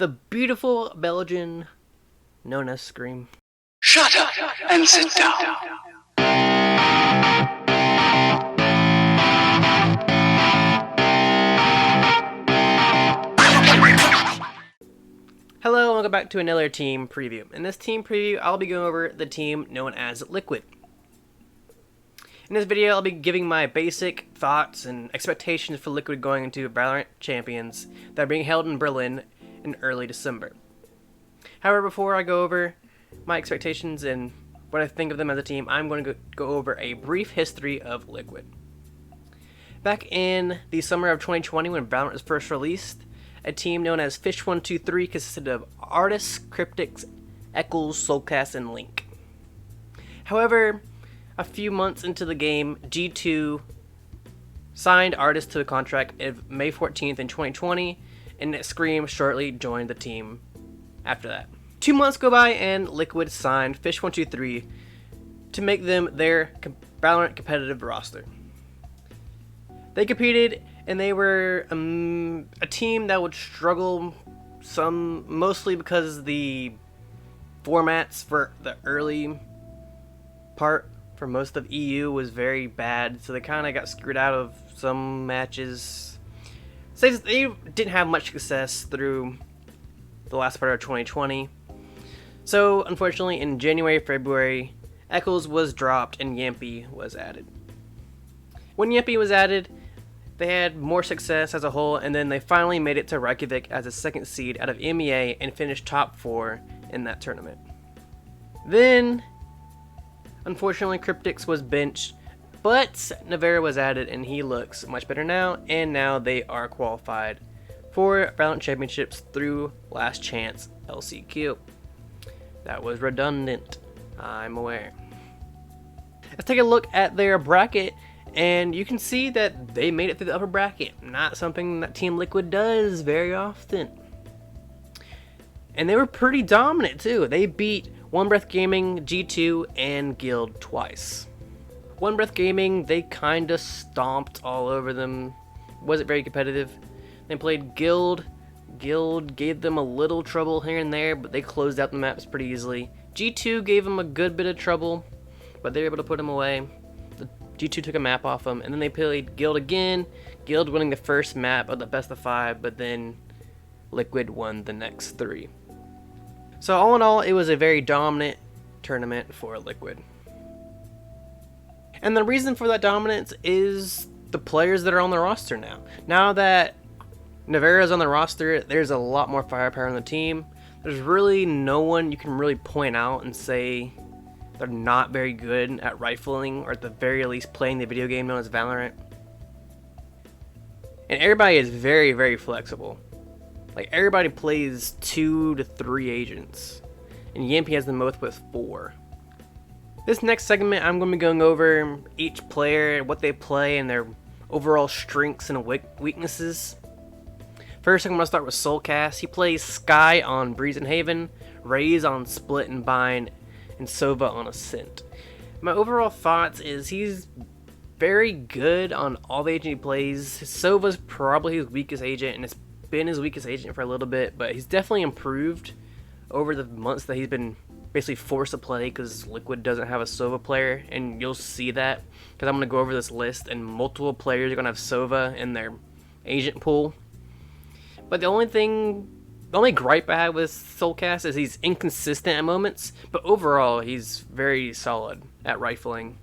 the beautiful Belgian known as Scream. Shut up and sit down. Hello and welcome back to another team preview. In this team preview, I'll be going over the team known as Liquid. In this video, I'll be giving my basic thoughts and expectations for Liquid going into Valorant Champions that are being held in Berlin in early December. However, before I go over my expectations and what I think of them as a team, I'm going to go over a brief history of Liquid. Back in the summer of 2020, when Valorant was first released, a team known as Fish123 consisted of Artis, Cryptics, Eccles, Soulcas, and Link. However, a few months into the game, G2 signed Artis to a contract of May 14th in 2020, and Scream shortly joined the team after that. 2 months go by and Liquid signed Fish123 to make them their Valorant competitive roster. They competed and they were a team that would struggle mostly because the formats for the early part for most of EU was very bad, so they kind of got screwed out of some matches. So they didn't have much success through the last part of 2020. So unfortunately, in January, February, Eccles was dropped and Jamppi was added. When Jamppi was added, they had more success as a whole, and then they finally made it to Reykjavik as a second seed out of EMEA and finished top 4 in that tournament. Then, unfortunately, Cryptics was benched, but Nivera was added and he looks much better now, and now they are qualified for Valorant Championships through Last Chance LCQ. That was redundant, I'm aware. Let's take a look at their bracket, and you can see that they made it through the upper bracket. Not something that Team Liquid does very often. And they were pretty dominant too. They beat One Breath Gaming, G2, and Guild twice. One Breath Gaming, they kinda stomped all over them. Wasn't very competitive. They played Guild. Guild gave them a little trouble here and there, but they closed out the maps pretty easily. G2 gave them a good bit of trouble, but they were able to put them away. G2 took a map off them, and then they played Guild again. Guild winning the first map of the best of 5, but then Liquid won the next 3. So all in all, it was a very dominant tournament for Liquid. And the reason for that dominance is the players that are on the roster now. Now that Nivera's on the roster, there's a lot more firepower on the team. There's really no one you can really point out and say they're not very good at rifling, or at the very least playing the video game known as Valorant. And everybody is very, very flexible. Like, everybody plays 2 to 3 agents, and Jamppi has the most with 4. This next segment, I'm going to be going over each player, what they play, and their overall strengths and weaknesses. First, I'm going to start with Soulcas. He plays Skye on Breeze and Haven, Raze on Split and Bind, and Sova on Ascent. My overall thoughts is he's very good on all the agents he plays. Sova's probably his weakest agent, and it's been his weakest agent for a little bit, but he's definitely improved over the months that he's been basically forced to play because Liquid doesn't have a Sova player, and you'll see that because I'm going to go over this list, and multiple players are going to have Sova in their agent pool. But the only gripe I have with Soulcas is he's inconsistent at moments, but overall he's very solid at rifling.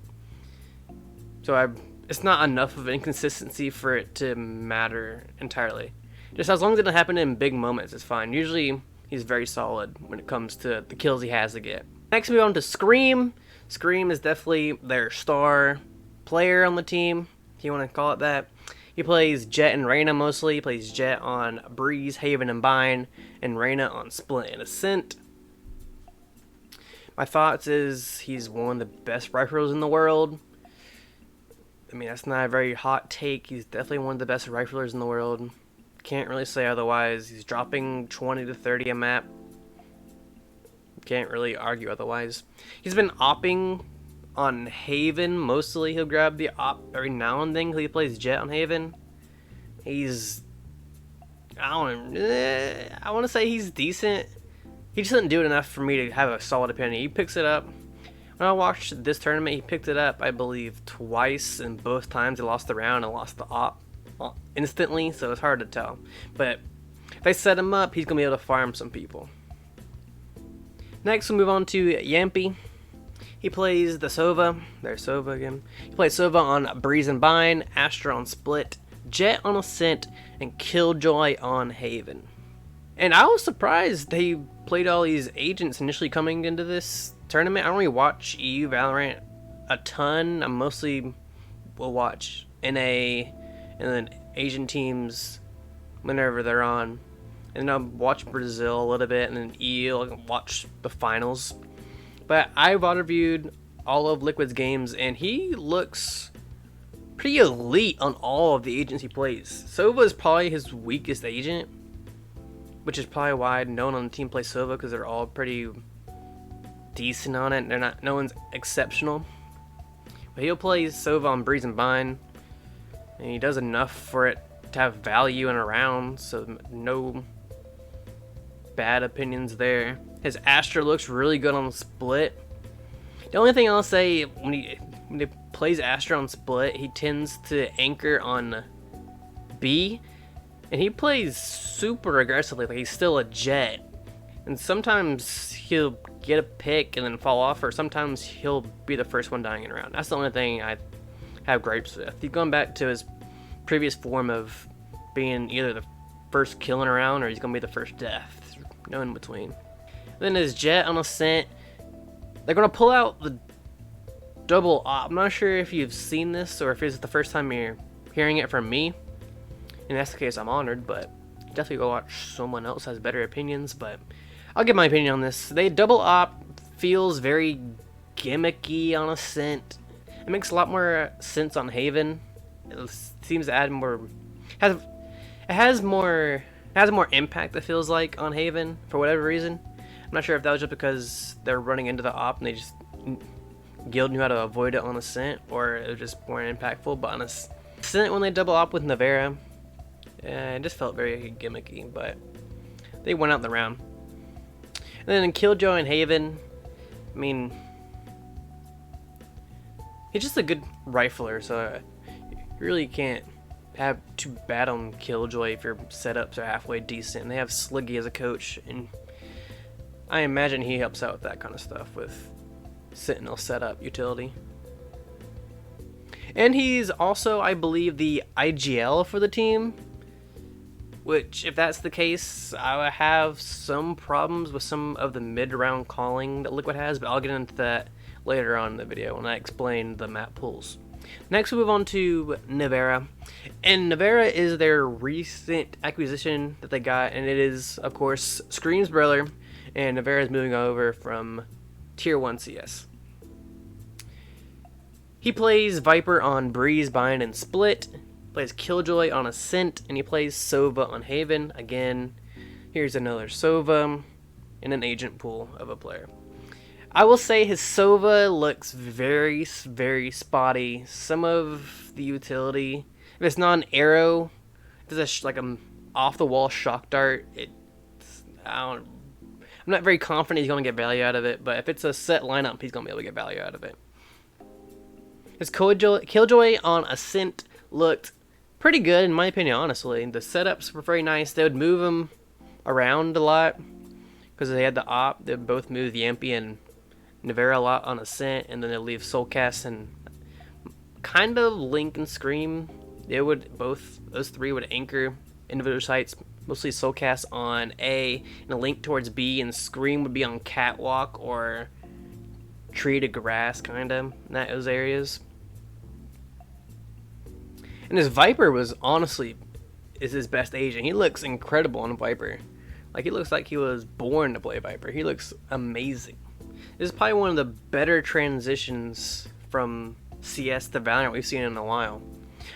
So it's not enough of an inconsistency for it to matter entirely. Just as long as it doesn't happen in big moments, it's fine. Usually he's very solid when it comes to the kills he has to get. Next we go on to Scream. Scream is definitely their star player on the team, if you want to call it that. He plays Jet and Reyna mostly. He plays Jet on Breeze, Haven, and Bind, and Reyna on Split and Ascent. My thoughts is he's one of the best riflers in the world. I mean, that's not a very hot take. He's definitely one of the best riflers in the world. Can't really say otherwise. He's dropping 20 to 30 a map. Can't really argue otherwise. He's been opping on Haven mostly. He'll grab the op every now and then because he plays Jet on Haven. He's I want to say he's decent. He just didn't do it enough for me to have a solid opinion. He picks it up. When I watched this tournament, he picked it up, I believe, twice, and both times he lost the round and lost the op instantly, so it's hard to tell. But if they set him up, he's going to be able to farm some people. Next, we'll move on to Jamppi. He plays the Sova. There's Sova again. He plays Sova on Breeze and Bind, Astra on Split, Jet on Ascent, and Killjoy on Haven. And I was surprised they played all these agents initially coming into this tournament. I don't really watch EU Valorant a ton. I mostly will watch NA and then Asian teams whenever they're on. And I'll watch Brazil a little bit, and then EU, I'll watch the finals. But I've auto-reviewed all of Liquid's games, and he looks pretty elite on all of the agents he plays. Sova is probably his weakest agent, which is probably why no one on the team plays Sova, because they're all pretty decent on it. No one's exceptional. But he'll play Sova on Breeze and Bind, and he does enough for it to have value in a round, so no bad opinions there. His Astra looks really good on Split. The only thing I'll say, when he plays Astra on Split, he tends to anchor on B, and he plays super aggressively, like he's still a Jet. And sometimes he'll get a pick and then fall off, or sometimes he'll be the first one dying in a round. That's the only thing I have gripes with. He's going back to his previous form of being either the first kill in a round, or he's going to be the first death. No in between. Then his Jet on Ascent, they're going to pull out the double op. I'm not sure if you've seen this or if it's the first time you're hearing it from me. And that's the case, I'm honored, but definitely go watch someone else has better opinions. But I'll give my opinion on this. They double op feels very gimmicky on Ascent. It makes a lot more sense on Haven. It seems to add more, has more impact, it feels like, on Haven for whatever reason. I'm not sure if that was just because they're running into the op and they just Guild knew how to avoid it on Ascent, or it was just more impactful. But on Ascent, when they double op with Nivera, it just felt very gimmicky, but they went out the round. And then in Killjoy and Haven, I mean, he's just a good rifler, so you really can't have too bad on Killjoy if your setups are halfway decent. And they have Sliggy as a coach, and I imagine he helps out with that kind of stuff with Sentinel setup utility. And he's also, I believe, the IGL for the team, which, if that's the case, I have some problems with some of the mid-round calling that Liquid has, but I'll get into that later on in the video when I explain the map pools. Next, we move on to Nivera. And Nivera is their recent acquisition that they got, and it is, of course, Scream's brother, and Nivera is moving over from Tier 1 CS. He plays Viper on Breeze, Bind, and Split, plays Killjoy on Ascent, and he plays Sova on Haven. Again, here's another Sova in an agent pool of a player. I will say his Sova looks very, very spotty. Some of the utility, if it's not an arrow, if it's like an off-the-wall shock dart, I'm not very confident he's going to get value out of it, but if it's a set lineup, he's going to be able to get value out of it. His Killjoy on Ascent looked pretty good, in my opinion, honestly. The setups were very nice. They would move him around a lot because they had the op. They would both move Jamppi and Nivera a lot on Ascent, and then they'd leave Soulcas and kind of Link and Scream. Those three would anchor individual sites, mostly Soulcas on A and a Link towards B, and Scream would be on Catwalk or Tree to Grass, kind of, in those areas. And his Viper was honestly his best agent. He looks incredible on Viper. Like, he looks like he was born to play Viper. He looks amazing. This is probably one of the better transitions from CS to Valorant we've seen in a while.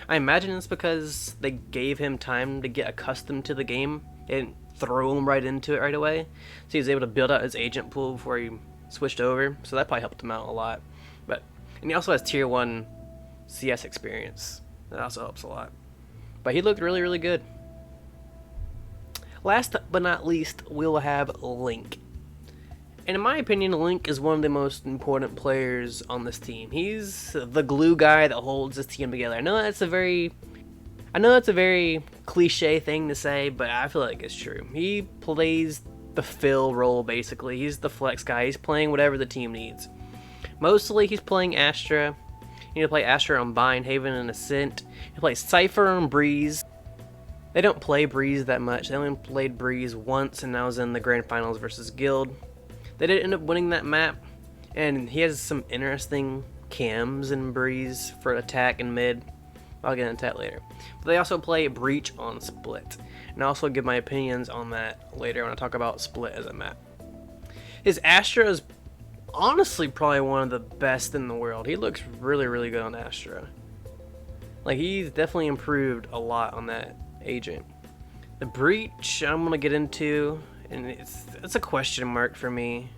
I imagine it's because they gave him time to get accustomed to the game and throw him right into it right away. So he was able to build out his agent pool before he switched over. So that probably helped him out a lot. And he also has Tier 1 CS experience. That also helps a lot. But he looked really, really good. Last but not least, we'll have Link. And in my opinion, Link is one of the most important players on this team. He's the glue guy that holds this team together. I know that's a very cliche thing to say, but I feel like it's true. He plays the fill role, basically. He's the flex guy. He's playing whatever the team needs. Mostly, he's playing Astra. You need to play Astra on Bind, Haven, and Ascent. He plays Cypher on Breeze. They don't play Breeze that much. They only played Breeze once, and that was in the Grand Finals versus Guild. They did end up winning that map, and he has some interesting cams in Breeze for attack and mid. I'll get into that later. But they also play Breach on Split, and I'll also give my opinions on that later when I talk about Split as a map. His Astra is honestly probably one of the best in the world. He looks really, really good on Astra. Like, he's definitely improved a lot on that agent. The Breach I'm gonna get into, and it's a question mark for me.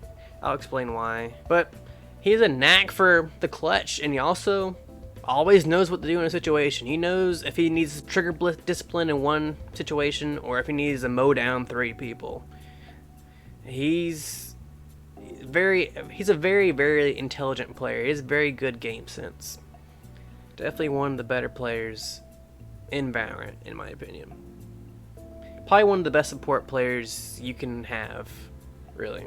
I'll explain why. But he has a knack for the clutch, and he also always knows what to do in a situation. He knows if he needs to trigger discipline in one situation, or if he needs to mow down 3 people. He's a very, very intelligent player. He has very good game sense. Definitely one of the better players in Valorant, in my opinion. Probably one of the best support players you can have, really.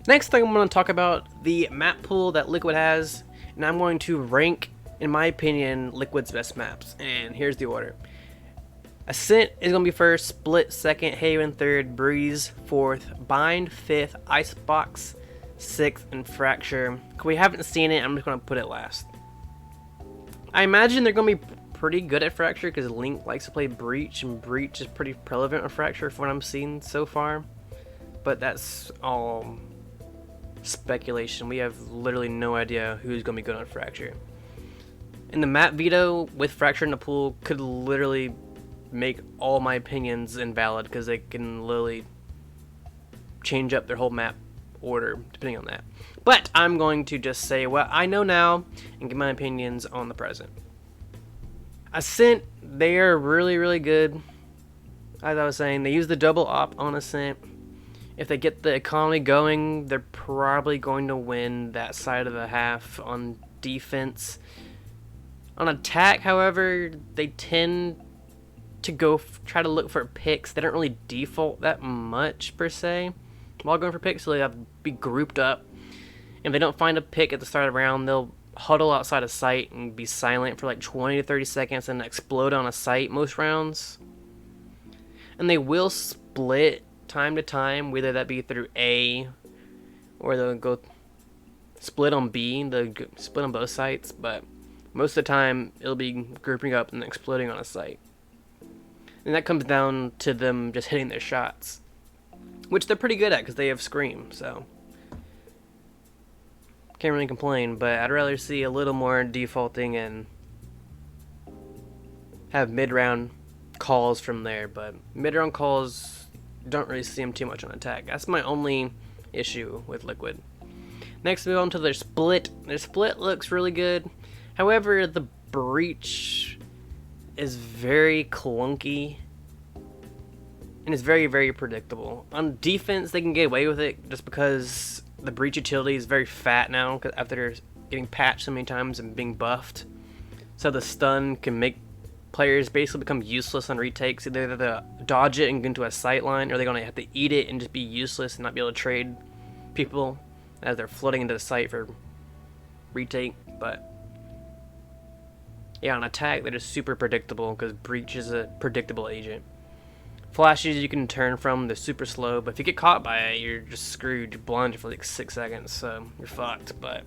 Next thing I'm going to talk about the map pool that Liquid has, and I'm going to rank, in my opinion, Liquid's best maps. And here's the order. Ascent is going to be first, Split second, Haven third, Breeze fourth, Bind fifth, Icebox sixth, and Fracture. If we haven't seen it, I'm just going to put it last. I imagine they're going to be pretty good at Fracture because Link likes to play Breach, and Breach is pretty relevant on Fracture from what I'm seeing so far. But that's all speculation. We have literally no idea who's going to be good on Fracture. And the map veto with Fracture in the pool could literally make all my opinions invalid because they can literally change up their whole map order depending on that. But I'm going to just say what I know now and give my opinions on the present. Ascent, they are really, really good. As I was saying, they use the double op on Ascent. If they get the economy going, they're probably going to win that side of the half on defense. On attack, however, they tend to try to look for picks. They don't really default that much per se while going for picks, so they have to be grouped up. If they don't find a pick at the start of the round, they'll huddle outside of sight and be silent for like 20 to 30 seconds and explode on a site most rounds. And they will split time to time, whether that be through A or they'll go split on B. They'll split on both sites, but most of the time it'll be grouping up and exploding on a site. And that comes down to them just hitting their shots, which they're pretty good at because they have Scream, so can't really complain. But I'd rather see a little more defaulting and have mid-round calls from there. But mid-round calls, don't really see them too much on attack. That's my only issue with Liquid. Next, move on to their split. Their split looks really good. However, the Breach is very clunky and it's very, very predictable. On defense, they can get away with it just because the Breach utility is very fat now after getting patched so many times and being buffed. So the stun can make players basically become useless on retakes. Either they have to dodge it and get into a sight line, or they're going to have to eat it and just be useless and not be able to trade people as they're flooding into the site for retake. But yeah, on attack, they're just super predictable because Breach is a predictable agent. Flashes you can turn from, they're super slow, but if you get caught by it, you're just screwed. You're blinded for like 6 seconds, so you're fucked. But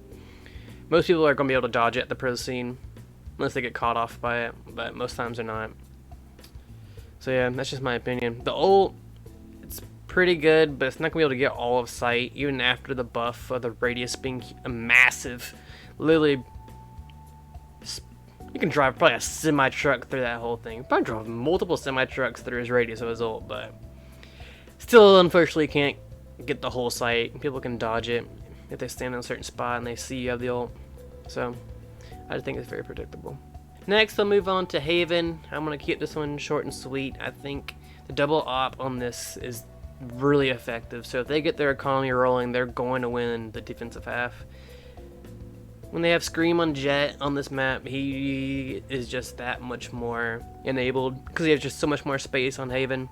most people are going to be able to dodge it at the pro scene, unless they get caught off by it, but most times they're not. So yeah, that's just my opinion. The ult, it's pretty good, but it's not going to be able to get all of sight, even after the buff of the radius being a massive, literally. You can drive probably a semi-truck through that whole thing. Probably drive multiple semi-trucks through his radius of his ult, but still, unfortunately, can't get the whole site. People can dodge it if they stand in a certain spot and they see you have the ult. So, I just think it's very predictable. Next, I'll move on to Haven. I'm going to keep this one short and sweet. I think the double op on this is really effective. So if they get their economy rolling, they're going to win the defensive half. When they have Scream on Jet on this map, he is just that much more enabled because he has just so much more space on Haven.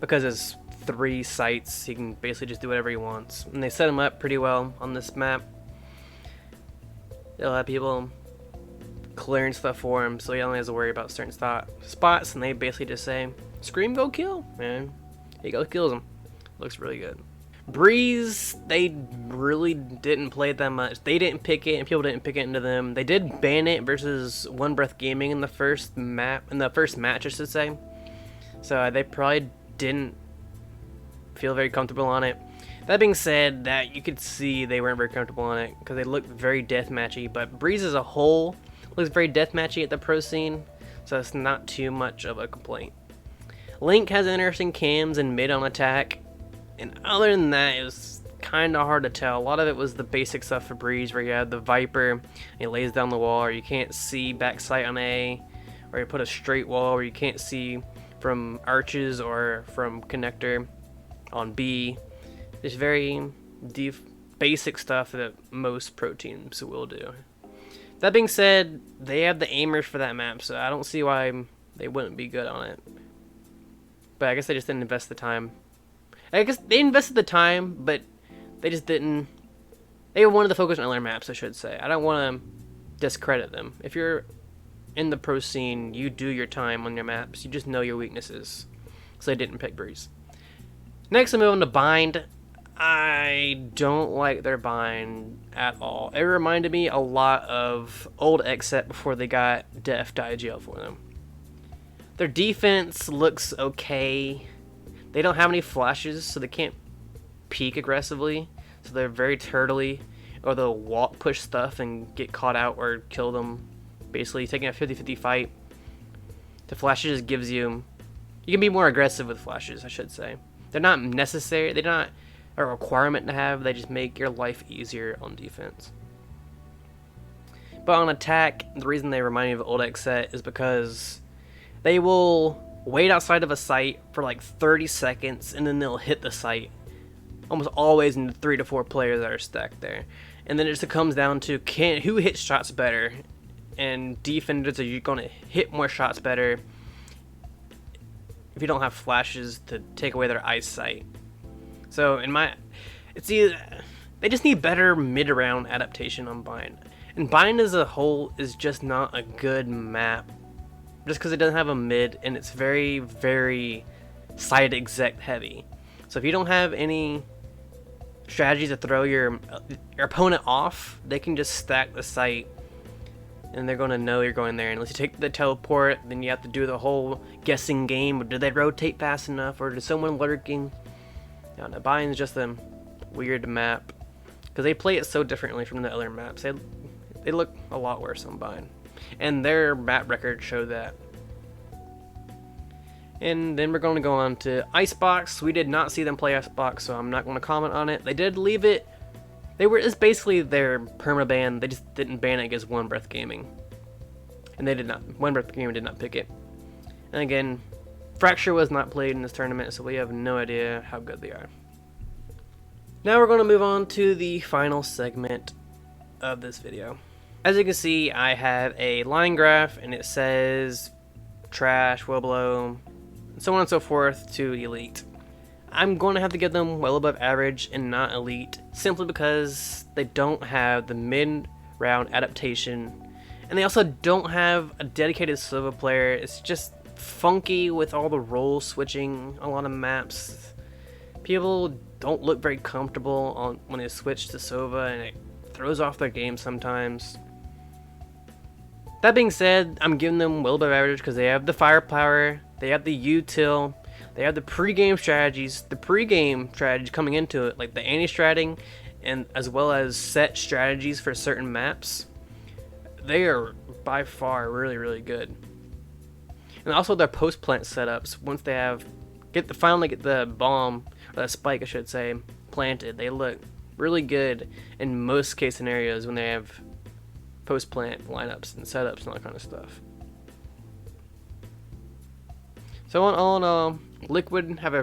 Because it's 3 sites, he can basically just do whatever he wants. And they set him up pretty well on this map. They'll have people clearing stuff for him, so he only has to worry about certain spots, and they basically just say, Scream, go kill, man. He goes, kills him. Looks really good. Breeze, they really didn't play it that much. They didn't pick it, and people didn't pick it into them. They did ban it versus One Breath Gaming in the first match, I should say. So they probably didn't feel very comfortable on it. That being said, that you could see they weren't very comfortable on it because they looked very deathmatchy. But Breeze as a whole looks very deathmatchy at the pro scene, so it's not too much of a complaint. Link has interesting cams and mid on attack. And other than that, it was kind of hard to tell. A lot of it was the basic stuff for Breeze, where you have the Viper, and he lays down the wall, or you can't see backside on A, or you put a straight wall where you can't see from arches or from connector on B. Just very basic stuff that most pro teams will do. That being said, they have the aimers for that map, so I don't see why they wouldn't be good on it. But I guess they just didn't invest the time. I guess they invested the time, but they just didn't. They wanted to focus on other maps, I should say. I don't want to discredit them. If you're in the pro scene, you do your time on your maps. You just know your weaknesses. So they didn't pick Breeze. Next, I move on to Bind. I don't like their Bind at all. It reminded me a lot of old Xset before they got Def Dye Jail for them. Their defense looks okay. They don't have any flashes, so they can't peek aggressively. So they're very turtly, or they'll walk, push stuff, and get caught out or kill them. Basically, taking a 50-50 fight. The flashes just gives you... You can be more aggressive with flashes, I should say. They're not necessary. They're not a requirement to have. They just make your life easier on defense. But on attack, the reason they remind me of old Xset is because they will wait outside of a site for like 30 seconds, and then they'll hit the site. Almost always in the 3 to 4 players that are stacked there. And then it just comes down to who hits shots better. And defenders are going to hit more shots better if you don't have flashes to take away their eyesight. So it's either they just need better mid-round adaptation on Bind. And Bind as a whole is just not a good map. Just because it doesn't have a mid, and it's very, very side exec heavy. So if you don't have any strategies to throw your opponent off, they can just stack the site, and they're going to know you're going there. Unless you take the teleport, then you have to do the whole guessing game. Did they rotate fast enough, or is someone lurking? No, Bind's just a weird map because they play it so differently from the other maps. They look a lot worse on Bind. And their map record showed that. And then we're going to go on to Icebox. We did not see them play Icebox, so I'm not going to comment on it. They did leave it. It's basically their permaban. They just didn't ban it against One Breath Gaming. And they did not. One Breath Gaming did not pick it. And again, Fracture was not played in this tournament, so we have no idea how good they are. Now we're going to move on to the final segment of this video. As you can see, I have a line graph, and it says trash, well below, so on and so forth to elite. I'm going to have to give them well above average and not elite, simply because they don't have the mid-round adaptation, and they also don't have a dedicated Sova player. It's just funky with all the role switching on a lot of maps. People don't look very comfortable when they switch to Sova, and it throws off their game sometimes. That being said, I'm giving them well above average because they have the firepower, they have the util, they have the pre-game strategies. The pre-game strategies coming into it, like the anti-stratting, and as well as set strategies for certain maps, they are by far really, really good. And also their post-plant setups, once they finally get the bomb, or the spike I should say, planted, they look really good in most case scenarios when they have post-plant lineups and setups and all that kind of stuff. So all in all, Liquid have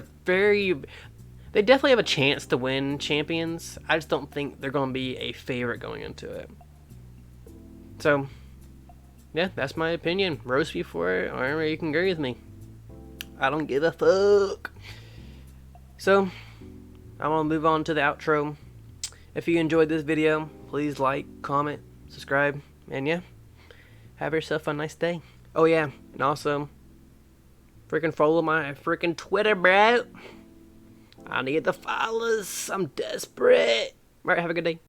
they definitely have a chance to win Champions. I just don't think they're going to be a favorite going into it. So, yeah, that's my opinion. Roast me for it, or you can agree with me. I don't give a fuck. So, I'm going to move on to the outro. If you enjoyed this video, please like, comment, subscribe, and yeah, have yourself a nice day. Oh yeah, and also, freaking follow my freaking Twitter, bro. I need the followers. I'm desperate. Alright, have a good day.